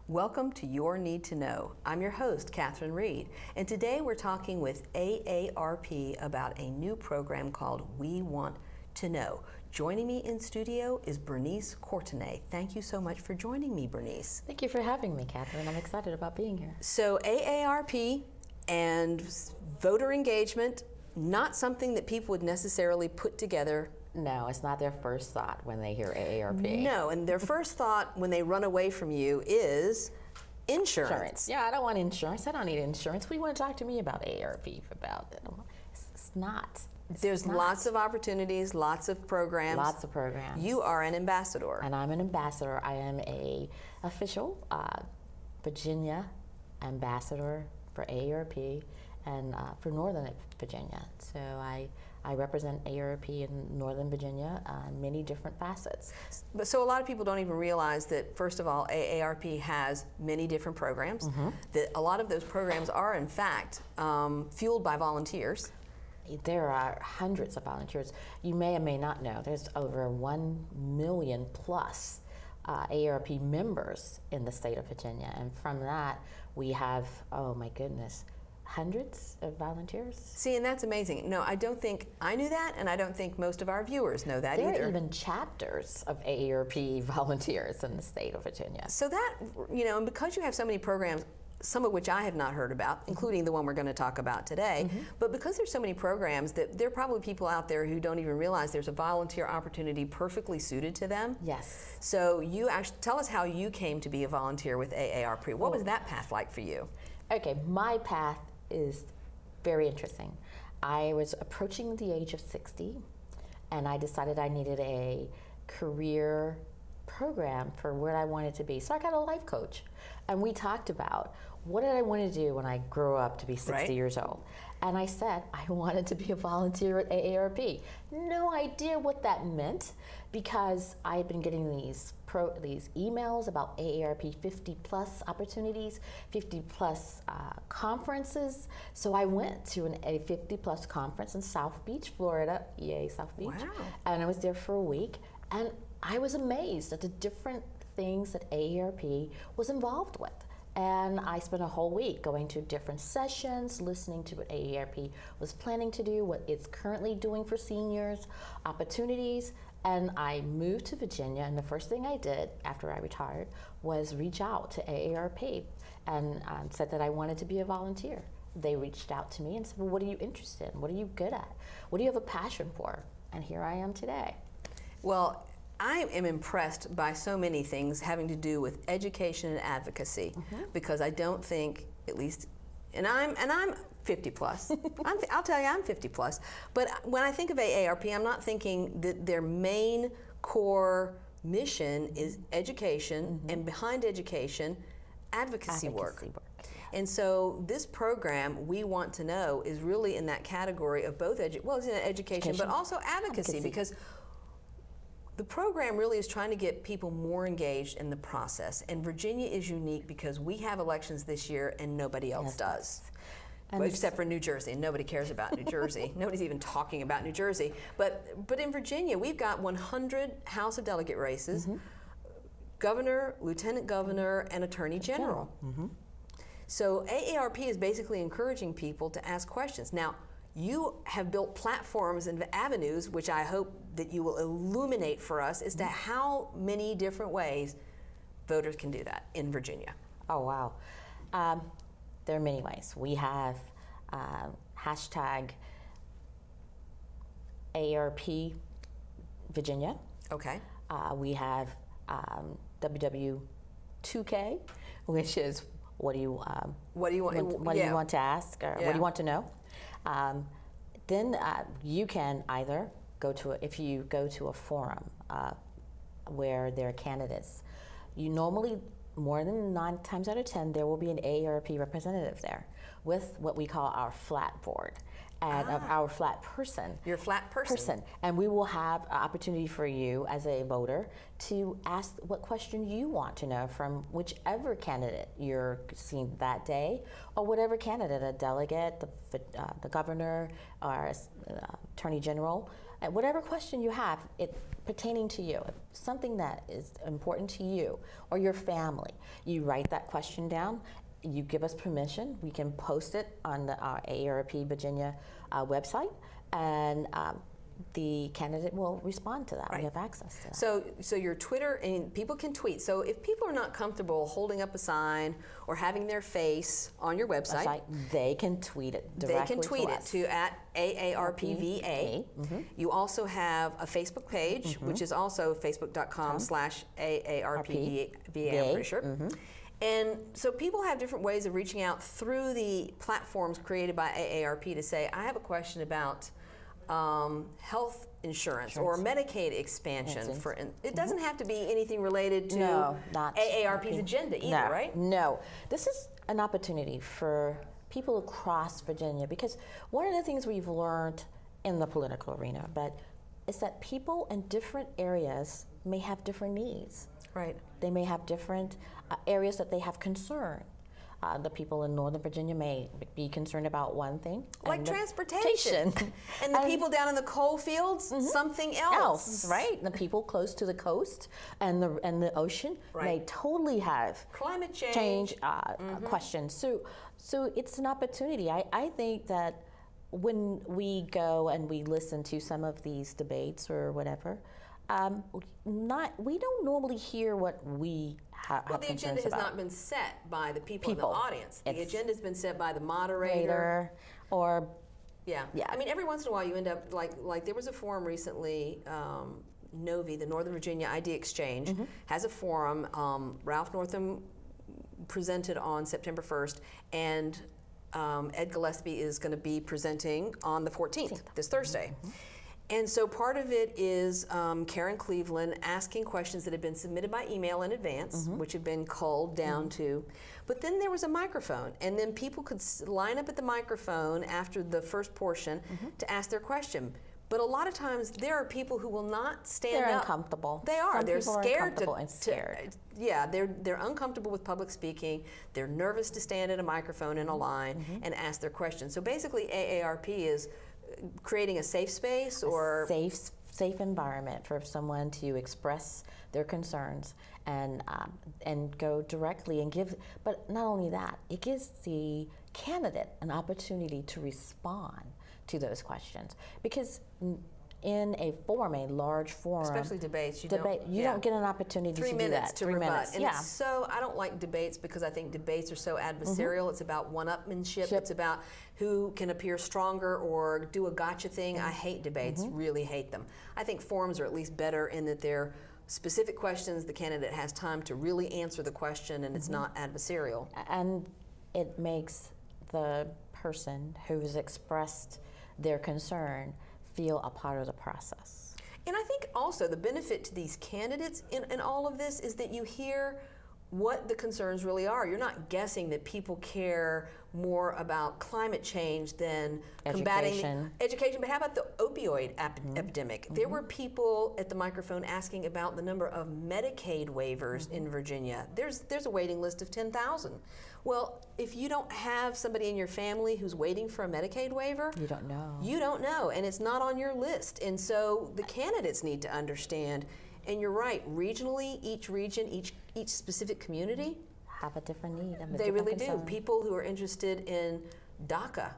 Welcome to Your Need to Know. I'm your host, Catherine Reed, and today we're talking with AARP about a new program called We Want to Know. Joining me in studio is Berniece Courtenay. Thank you so much for joining me, Berniece. Thank you for having me, Catherine. I'm excited about being here. So AARP and voter engagement, not something that people would necessarily put together. No, it's not their first thought when they hear AARP. No, and their first thought when they run away from you is insurance. Yeah, I don't want insurance. I don't need insurance. What do you want to talk to me about AARP about? It's not. There's lots of opportunities, lots of programs. Lots of programs. You are an ambassador. And I'm an ambassador. I am a official Virginia ambassador for AARP and for Northern Virginia. So I represent AARP in Northern Virginia on many different facets. But so a lot of people don't even realize that, first of all, AARP has many different programs, that a lot of those programs are, in fact, fueled by volunteers. There are hundreds of volunteers. You may or may not know, there's over 1 million plus AARP members in the state of Virginia. And from that, we have, oh my goodness, hundreds of volunteers. See, and that's amazing. No, I don't think I knew that, and I don't think most of our viewers know that either. There are even chapters of AARP volunteers in the state of Virginia. So that, and because you have so many programs, some of which I have not heard about, including the one we're going to talk about today, but because there's so many programs, that there are probably people out there who don't even realize there's a volunteer opportunity perfectly suited to them. Yes. So you actually tell us how you came to be a volunteer with AARP. What was that path like for you? Okay, my path is very interesting. I was approaching the age of 60, and I decided I needed a career program for where I wanted to be. So I got a life coach, and we talked about what did I want to do when I grew up to be 60 years old. And I said I wanted to be a volunteer at AARP. No idea what that meant, because I had been getting these emails about AARP 50 plus opportunities, 50 plus conferences. So I went to a 50 plus conference in South Beach, Florida, yay South Beach. Wow. And I was there for a week, and I was amazed at the different things that AARP was involved with. And I spent a whole week going to different sessions, listening to what AARP was planning to do, what it's currently doing for seniors, opportunities. And I moved to Virginia, and the first thing I did after I retired was reach out to AARP and said that I wanted to be a volunteer. They reached out to me and said, well, what are you interested in? What are you good at? What do you have a passion for? And here I am today. Well, I am impressed by so many things having to do with education and advocacy, because I don't think, at least, and I'm 50 plus. I'll tell you, I'm 50 plus. But when I think of AARP, I'm not thinking that their main core mission is education, and behind education, advocacy work. And so this program, We Want to Know, is really in that category of both it's in education, but also advocacy, because the program really is trying to get people more engaged in the process. And Virginia is unique because we have elections this year and nobody else does. Well, except for New Jersey, and nobody cares about New Jersey. Nobody's even talking about New Jersey. But in Virginia, we've got 100 House of Delegate races, governor, lieutenant governor, and attorney general. So AARP is basically encouraging people to ask questions. Now, you have built platforms and avenues, which I hope that you will illuminate for us as to how many different ways voters can do that in Virginia. Oh, wow. There are many ways. We have hashtag AARP Virginia. Okay. We have WW2K, which is what do you want to ask, or what do you want to know? Then you can either go to if you go to a forum where there are candidates, you normally, more than 9 times out of 10, there will be an AARP representative there with what we call our flat board and of our flat person. Your flat person. And we will have an opportunity for you as a voter to ask what question you want to know from whichever candidate you're seeing that day, or whatever candidate, a delegate, the governor, or attorney general. whatever question you have, it pertaining to you, something that is important to you or your family, you write that question down. You give us permission. We can post it on the AARP Virginia website, and the candidate will respond to that. Right. We have access to that. So your Twitter, and people can tweet. So if people are not comfortable holding up a sign or having their face on your website, they can tweet it directly they can tweet to it us. to @AARPVA. You also have a Facebook page, which is also facebook.com/AARPVA, I'm pretty sure. And so people have different ways of reaching out through the platforms created by AARP to say, I have a question about health insurance or Medicaid expansion. It doesn't have to be anything related to AARP's agenda either, right? No. This is an opportunity for people across Virginia, because one of the things we've learned in the political arena is that people in different areas may have different needs. Right. They may have different areas that they have concern. The people in Northern Virginia may be concerned about one thing. Like transportation. And the people down in the coal fields, something else. Right? The people close to the coast and the ocean may totally have climate change questions. So it's an opportunity. I think that when we go and we listen to some of these debates or whatever, we don't normally hear what we have Well, the agenda has not been set by the people in the audience. The agenda has been set by the moderator. Or yeah. I mean, every once in a while you end up like there was a forum recently. Novi, the Northern Virginia Idea Exchange, has a forum. Ralph Northam presented on September 1st, and Ed Gillespie is going to be presenting on the 14th, this Thursday. And so part of it is Karen Cleveland asking questions that had been submitted by email in advance, which had been culled down to. But then there was a microphone, and then people could line up at the microphone after the first portion to ask their question. But a lot of times there are people who will not stand up. They're uncomfortable. They are. They're scared scared. Yeah, they're uncomfortable with public speaking. They're nervous to stand at a microphone in a line and ask their question. So basically, AARP is creating a safe space or safe environment for someone to express their concerns and go directly and give. But not only that, it gives the candidate an opportunity to respond to those questions, because in a large forum, especially debates, you don't get an opportunity to do that. 3 minutes to rebut. And yeah. So I don't like debates because I think debates are so adversarial. It's about one-upmanship. It's about who can appear stronger or do a gotcha thing. I hate debates, really hate them. I think forums are at least better in that they're specific questions. The candidate has time to really answer the question, and it's not adversarial. And it makes the person who's expressed their concern feel a part of the process. And I think also the benefit to these candidates in all of this is that you hear what the concerns really are. You're not guessing that people care more about climate change than combating education. But how about the opioid epidemic? There were people at the microphone asking about the number of Medicaid waivers in Virginia. There's a waiting list of 10,000. Well, if you don't have somebody in your family who's waiting for a Medicaid waiver, you don't know. You don't know, and it's not on your list. And so the candidates need to understand. And you're right, regionally, each region, each specific community have a different need. They really do. People who are interested in DACA,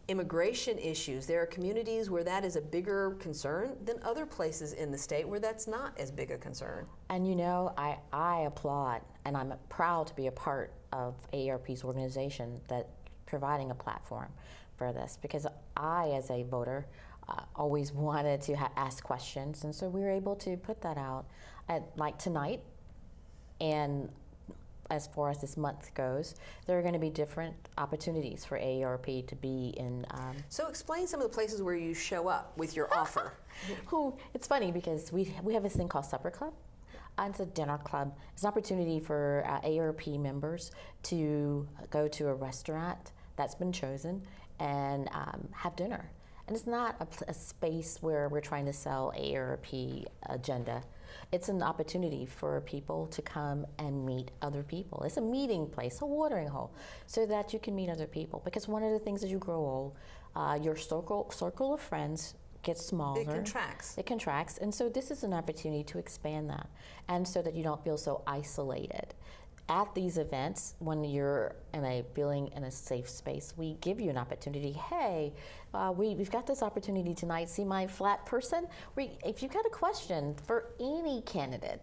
immigration issues, there are communities where that is a bigger concern than other places in the state where that's not as big a concern. And you know, I applaud, and I'm proud to be a part of AARP's organization that providing a platform for this, because I, as a voter, always wanted to ask questions, and so we were able to put that out like tonight. And as far as this month goes, there are going to be different opportunities for AARP to be in. So explain some of the places where you show up with your offer. It's funny because we have this thing called Supper Club. It's a dinner club. It's an opportunity for AARP members to go to a restaurant that's been chosen and have dinner. And it's not a space where we're trying to sell AARP agenda. It's an opportunity for people to come and meet other people. It's a meeting place, a watering hole, so that you can meet other people. Because one of the things as you grow old, your circle of friends gets smaller. It contracts. It contracts. And so this is an opportunity to expand that, and so that you don't feel so isolated. At these events, when you're feeling in a safe space, we give you an opportunity. Hey, we've got this opportunity tonight. See my flat person? If you've got a question for any candidate,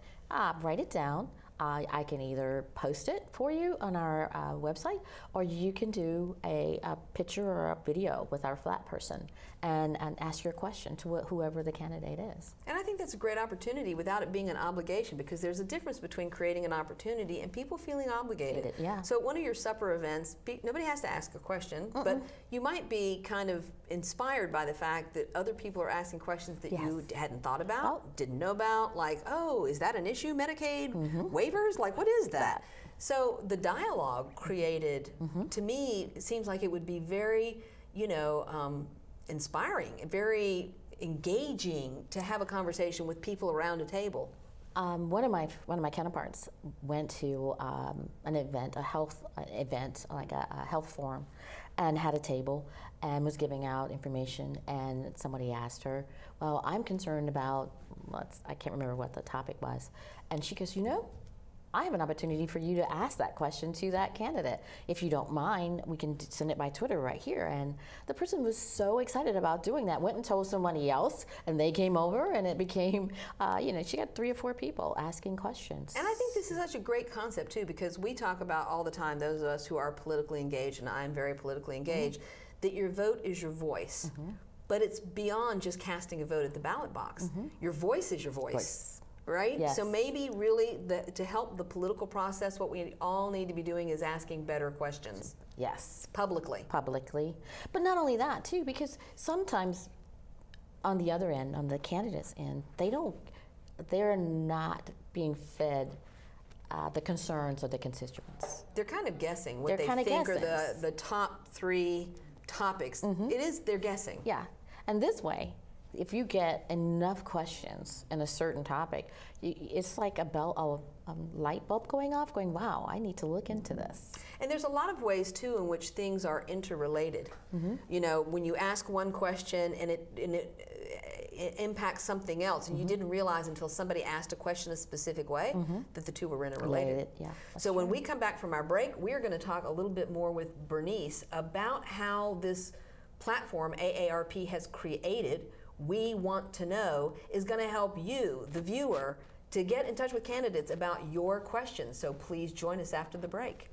write it down. I can either post it for you on our website, or you can do a picture or a video with our flat person and ask your question to whoever the candidate is. And I think that's a great opportunity without it being an obligation, because there's a difference between creating an opportunity and people feeling obligated. Yeah. So at one of your supper events, nobody has to ask a question, but you might be kind of inspired by the fact that other people are asking questions that you hadn't thought about, didn't know about, like, oh, is that an issue, Medicaid? Waivers? Like, what is that? So the dialogue created, to me, it seems like it would be very, inspiring, very engaging to have a conversation with people around a table. One of my counterparts went to an event, a health event, like a health forum, and had a table and was giving out information. And somebody asked her, "Well, I'm concerned about," I can't remember what the topic was, and she goes, I have an opportunity for you to ask that question to that candidate. If you don't mind, we can send it by Twitter right here. And the person was so excited about doing that, went and told somebody else, and they came over, and it became, she got 3 or 4 people asking questions. And I think this is such a great concept, too, because we talk about all the time, those of us who are politically engaged, and I'm very politically engaged, that your vote is your voice. But it's beyond just casting a vote at the ballot box. Your voice is your voice. Right? Yes. So maybe really to help the political process, what we all need to be doing is asking better questions. Yes. Publicly. But not only that, too, because sometimes on the other end, on the candidates' end, they're not being fed the concerns of the constituents. They're kind of guessing what they think are the top 3 topics. They're guessing. Yeah. And this way, if you get enough questions in a certain topic, it's like a light bulb going off, going, wow, I need to look into this. And there's a lot of ways, too, in which things are interrelated. When you ask one question and it impacts something else, and you didn't realize until somebody asked a question a specific way that the two were interrelated. Yeah, so when we come back from our break, we're going to talk a little bit more with Berniece about how this platform AARP has created, We Want to Know, is going to help you, the viewer, to get in touch with candidates about your questions. So please join us after the break.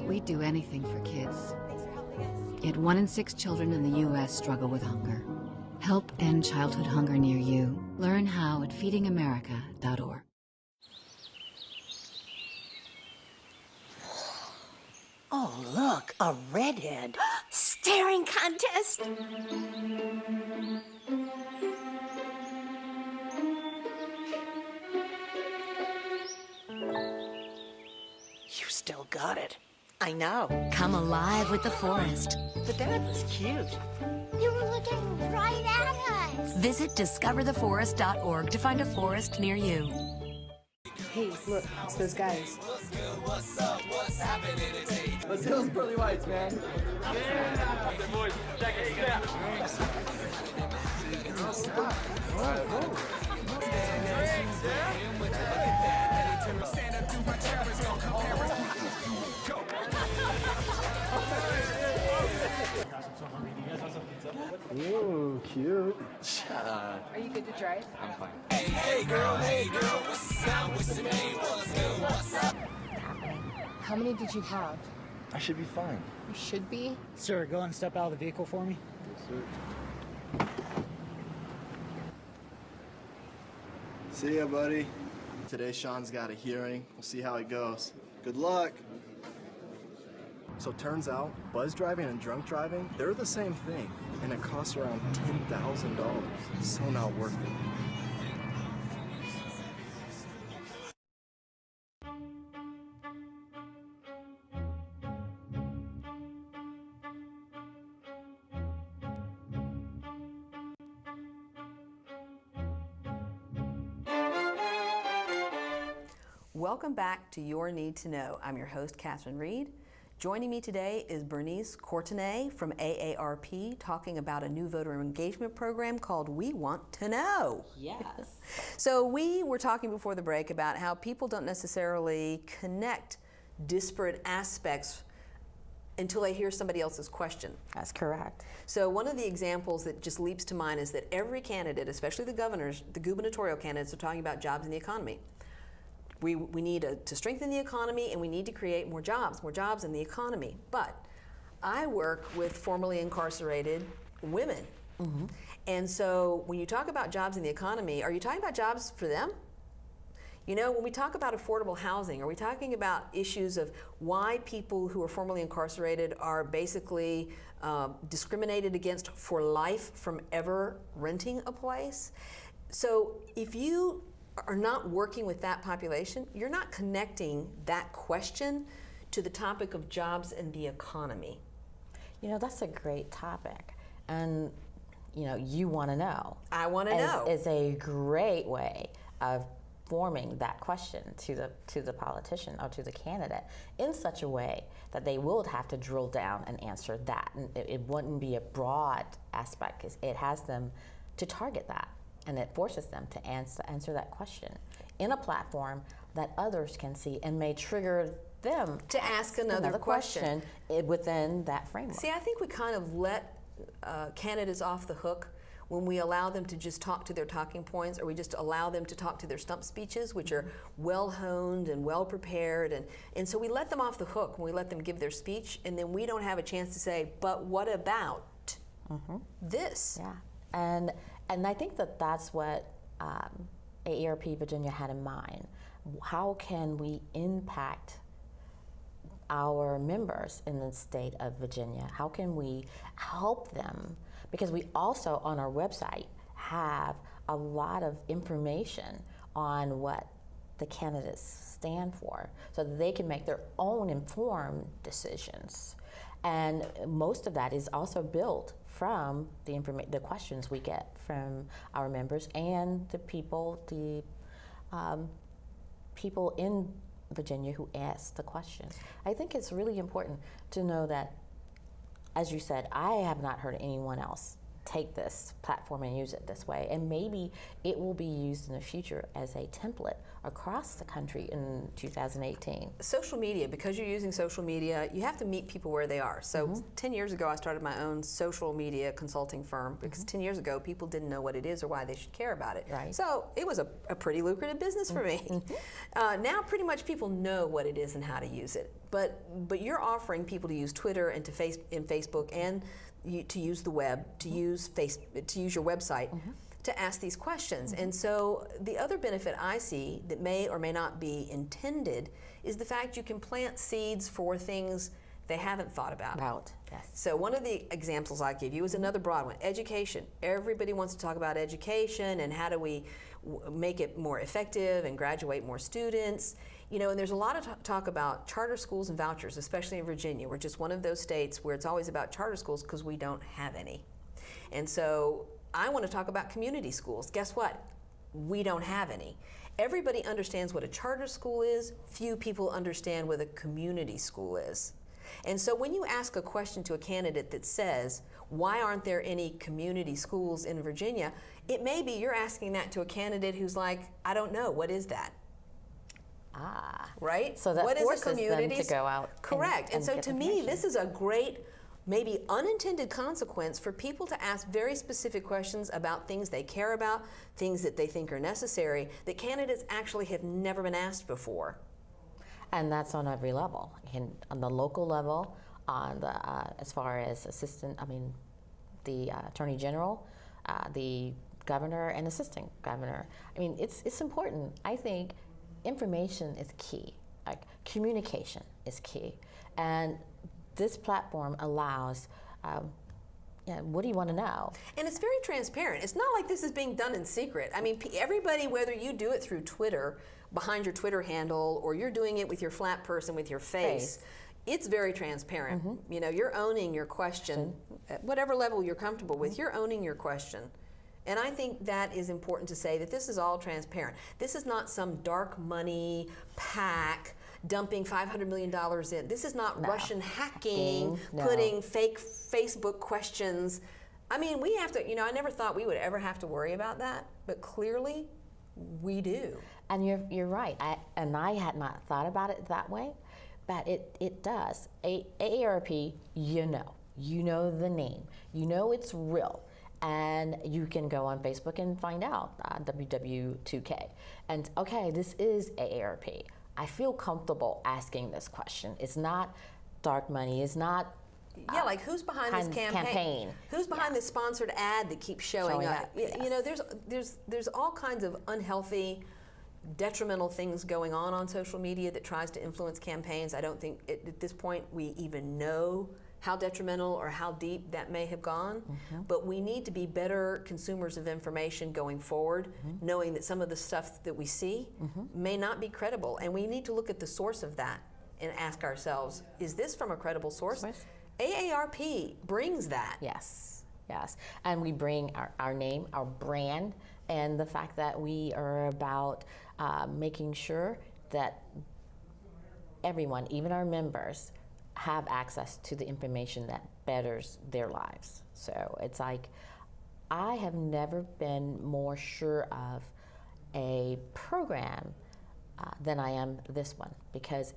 We'd do anything for kids. Yet 1 in 6 children in the U.S. struggle with hunger. Help end childhood hunger near you. Learn how at feedingamerica.org. Oh, look, a redhead. Staring contest. You still got it. I know. Come alive with the forest. The dad was cute. They were looking right at us. Visit discovertheforest.org to find a forest near you. Hey, look, it's those guys. What's up? What's happening today? Let's hit those pearly whites, man. Yeah! Boys, check it out. Stand up, do my challenge, go compare us. Ooh, cute. Are you good to drive? I'm fine. Hey girl, what's up? What's your name? What's good? What's up? How many did you have? I should be fine. You should be. Sir, go and step out of the vehicle for me. Yes, sir. See ya, buddy. Today, Sean's got a hearing. We'll see how it goes. Good luck. So turns out, buzz driving and drunk driving, they're the same thing, and it costs around $10,000. So not worth it. Welcome back to Your Need to Know. I'm your host, Catherine Reed. Joining me today is Berniece Courtenay from AARP talking about a new voter engagement program called We Want to Know. Yes. So we were talking before the break about how people don't necessarily connect disparate aspects until they hear somebody else's question. That's correct. So one of the examples that just leaps to mind is that every candidate, especially the governors, the gubernatorial candidates, are talking about jobs in the economy. We need to strengthen the economy, and we need to create more jobs in the economy. But I work with formerly incarcerated women. Mm-hmm. And so when you talk about jobs in the economy, are you talking about jobs for them? You know, when we talk about affordable housing, are we talking about issues of why people who are formerly incarcerated are basically discriminated against for life from ever renting a place? So if you are not working with that population, you're not connecting that question to the topic of jobs and the economy. You know, that's a great topic. And, you know, you want to know. I want to know. Is a great way of forming that question to the politician or to the candidate in such a way that they will have to drill down and answer that. And it wouldn't be a broad aspect, because it has them to target that. And it forces them to answer that question in a platform that others can see and may trigger them to ask another question within that framework. See, I think we kind of let candidates off the hook when we allow them to just talk to their talking points, or we just allow them to talk to their stump speeches, which are well honed and well prepared. And so we let them off the hook when we let them give their speech, and then we don't have a chance to say, but what about this? Yeah. And I think that's what AARP Virginia had in mind. How can we impact our members in the state of Virginia? How can we help them? Because we also, on our website, have a lot of information on what the candidates stand for, so that they can make their own informed decisions. And most of that is also built from the questions we get from our members and the people in Virginia who ask the questions. I think it's really important to know that, as you said, I have not heard anyone else take this platform and use it this way, and maybe it will be used in the future as a template across the country in 2018. Social media, because you're using social media, you have to meet people where they are. So 10 years ago, I started my own social media consulting firm, because 10 years ago, people didn't know what it is or why they should care about it. Right. So it was a pretty lucrative business for me. Now pretty much people know what it is and how to use it. But you're offering people to use Twitter and to Facebook and to use the web, to use your website, to ask these questions. And so the other benefit I see that may or may not be intended is the fact you can plant seeds for things they haven't thought about. Yes. So one of the examples I give you is another broad one, education. Everybody wants to talk about education and how do we make it more effective and graduate more students. You know, and there's a lot of talk about charter schools and vouchers, especially in Virginia. We're just one of those states where it's always about charter schools because we don't have any. And so I want to talk about community schools. Guess what? We don't have any. Everybody understands what a charter school is. Few people understand what a community school is. And so when you ask a question to a candidate that says, why aren't there any community schools in Virginia? It may be you're asking that to a candidate who's like, I don't know, what is that? Right? So that what is forces a community? them to go out. Correct. And so get to me, this is a great, maybe unintended consequence for people to ask very specific questions about things they care about, things that they think are necessary, that candidates actually have never been asked before. And that's on every level, on the local level, on the as far as the Attorney General, the governor, and assistant governor. I mean, it's important. I think information is key. Like, communication is key, and this platform allows. What do you want to know? And it's very transparent. It's not like this is being done in secret. I mean, everybody, whether you do it through Twitter, behind your Twitter handle, or you're doing it with your flat person with your face, it's very transparent. You know, you're owning your question. At whatever level you're comfortable with, you're owning your question. And I think that is important to say, that this is all transparent. This is not some dark money PAC dumping $500 million in. This is not No. Russian hacking, No. putting fake Facebook questions. I mean, we have to, I never thought we would ever have to worry about that, but clearly we do. And you're right. I had not thought about it that way, but it does. AARP, you know the name, it's real. And you can go on Facebook and find out WW2K. And okay, this is AARP. I feel comfortable asking this question. It's not dark money. It's not. Yeah, like who's behind this campaign? Who's behind this sponsored ad that keeps showing up? Yes. There's all kinds of unhealthy, detrimental things going on social media that tries to influence campaigns. I don't think at this point we even know how detrimental or how deep that may have gone, but we need to be better consumers of information going forward, knowing that some of the stuff that we see may not be credible, and we need to look at the source of that and ask ourselves, is this from a credible source? AARP brings that. Yes, and we bring our name, our brand, and the fact that we are about making sure that everyone, even our members, have access to the information that betters their lives. So it's like, I have never been more sure of a program than I am this one, because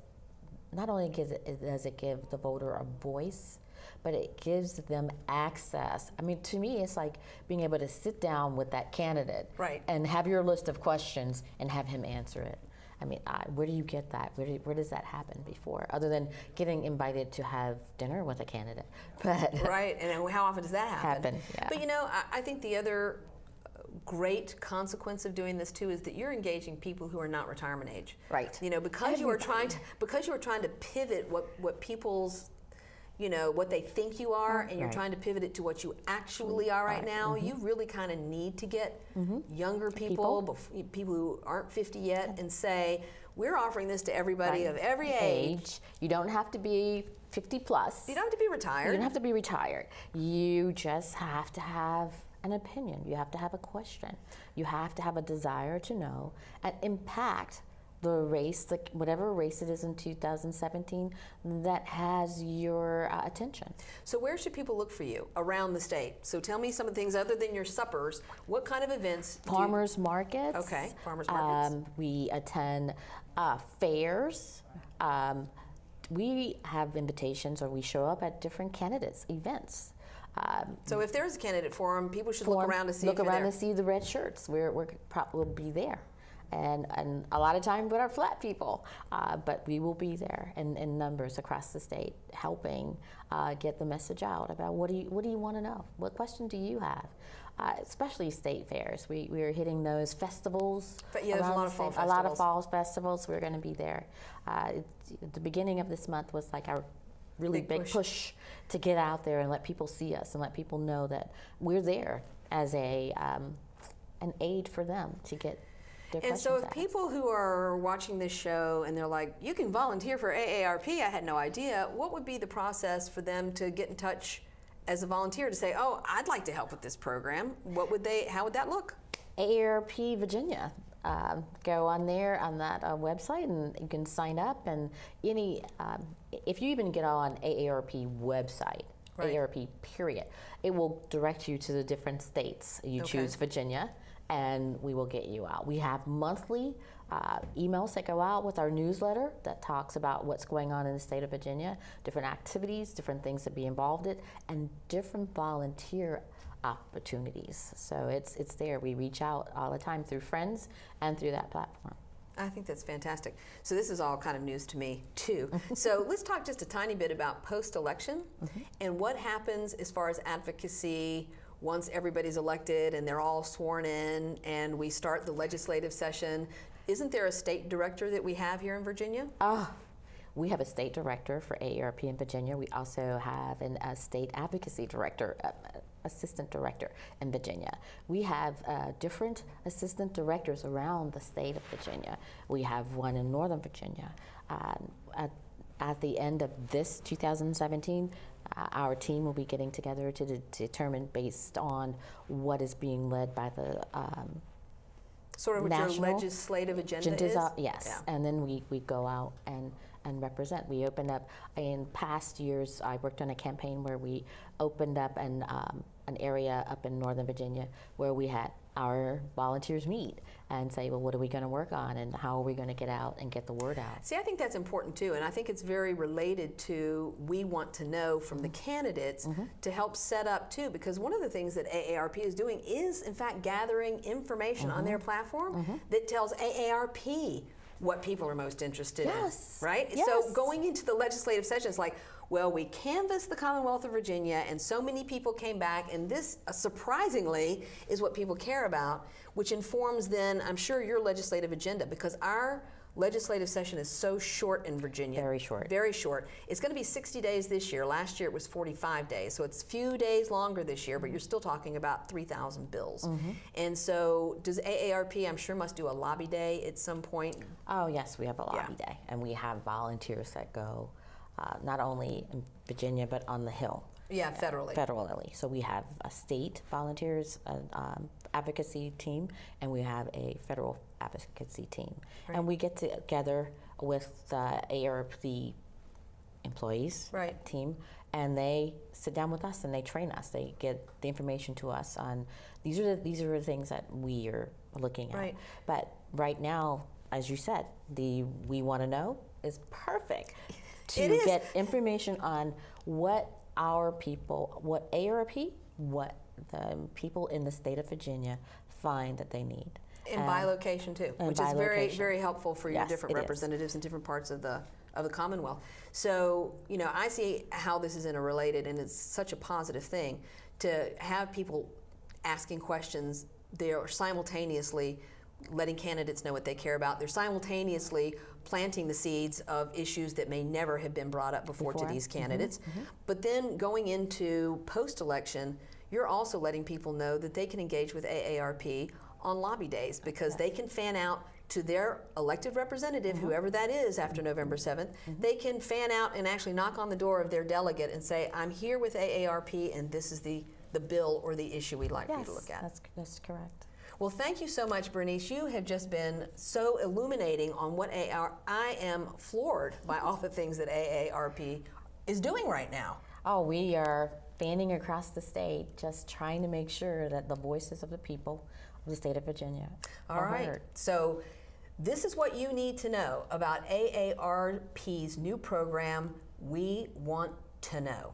not only does it give the voter a voice, but it gives them access. I mean, to me, it's like being able to sit down with that candidate and have your list of questions and have him answer it. I mean, where do you get that? Where does that happen before? Other than getting invited to have dinner with a candidate. But right, and how often does that happen? Yeah. But I think the other great consequence of doing this too is that you're engaging people who are not retirement age. Right. Because you are trying to pivot what people's what they think you are, and you're trying to pivot it to what you actually are right now, you really kind of need to get younger people who aren't 50 yet, and say, we're offering this to everybody of every age. You don't have to be 50 plus. You don't have to be retired. You don't have to be retired. You just have to have an opinion. You have to have a question. You have to have a desire to know and impact the race, whatever race it is in 2017 that has your attention. So where should people look for you around the state? So tell me some of the things other than your suppers. What kind of events? Farmers markets. Okay, farmers markets. We attend fairs. We have invitations, or we show up at different candidates' events. So if there's a candidate forum, people should look around to see look around to see the red shirts. We'll be there. And a lot of times with our flat people, but we will be there in numbers across the state, helping get the message out about what do you want to know? What question do you have? Especially state fairs. We are hitting those festivals. But yeah, there's a lot of fall festivals. A lot of fall festivals. We're going to be there. The beginning of this month was like our really big push to get out there and let people see us and let people know that we're there as an aid for them to get. And so if people who are watching this show and they're like, you can volunteer for AARP, I had no idea, what would be the process for them to get in touch as a volunteer to say, oh, I'd like to help with this program? How would that look? AARP Virginia. Go on there on that website and you can sign up, and if you even get on AARP website, AARP period, it will direct you to the different states. You choose Virginia, and we will get you out. We have monthly emails that go out with our newsletter that talks about what's going on in the state of Virginia, different activities, different things to be involved in, and different volunteer opportunities. So it's there. We reach out all the time through friends and through that platform. I think that's fantastic. So this is all kind of news to me too. So let's talk just a tiny bit about post-election and what happens as far as advocacy once everybody's elected and they're all sworn in and we start the legislative session. Isn't there a state director that we have here in Virginia? We have a state director for AARP in Virginia. We also have a state advocacy director, assistant director in Virginia. We have different assistant directors around the state of Virginia. We have one in Northern Virginia. At the end of this 2017, our team will be getting together to determine based on what is being led by the Sort of what your legislative agenda is? Yes, Yeah. and then we go out and represent. We open up, in past years, I worked on a campaign where we opened up an area up in Northern Virginia where we had our volunteers meet and say, well, what are we going to work on and how are we going to get out and get the word out? See, I think that's important too, and I think it's very related to we want to know from the candidates to help set up too, because one of the things that AARP is doing is in fact gathering information on their platform that tells AARP what people are most interested in, right? Yes. So going into the legislative session, it's like, well, we canvassed the Commonwealth of Virginia and so many people came back, and this surprisingly is what people care about, which informs then, I'm sure, your legislative agenda, because our legislative session is so short in Virginia. Very short. Very short. It's going to be 60 days this year. Last year it was 45 days. So it's a few days longer this year, but you're still talking about 3,000 bills. And so does AARP, I'm sure, must do a lobby day at some point? Oh, yes, we have a lobby day. And we have volunteers that go not only in Virginia, but on the Hill. Yeah, federally. Federally. So we have a state volunteers advocacy team, and we have a federal advocacy team. Right. And we get together with the AARP, the employees team, and they sit down with us and they train us. They get the information to us on these are the things that we are looking at. Right. But right now, as you said, the We Want to Know is perfect to get information on what our people, what AARP, what the people in the state of Virginia find that they need. And by location too, which is very, very helpful for your different representatives in different parts of the Commonwealth. So, you know, I see how this is interrelated, and it's such a positive thing to have people asking questions. They're simultaneously letting candidates know what they care about. They're simultaneously planting the seeds of issues that may never have been brought up before to these candidates. But then going into post-election, you're also letting people know that they can engage with AARP on lobby days, because they can fan out to their elected representative, whoever that is after November 7th. They can fan out and actually knock on the door of their delegate and say, I'm here with AARP and this is the bill or the issue we'd like for you to look at. That's correct. Well, thank you so much, Berniece. You have just been so illuminating on what I am floored by all the things that AARP is doing right now. Oh, we are fanning across the state, just trying to make sure that the voices of the people of the state of Virginia are heard. So this is what you need to know about AARP's new program, We Want to Know.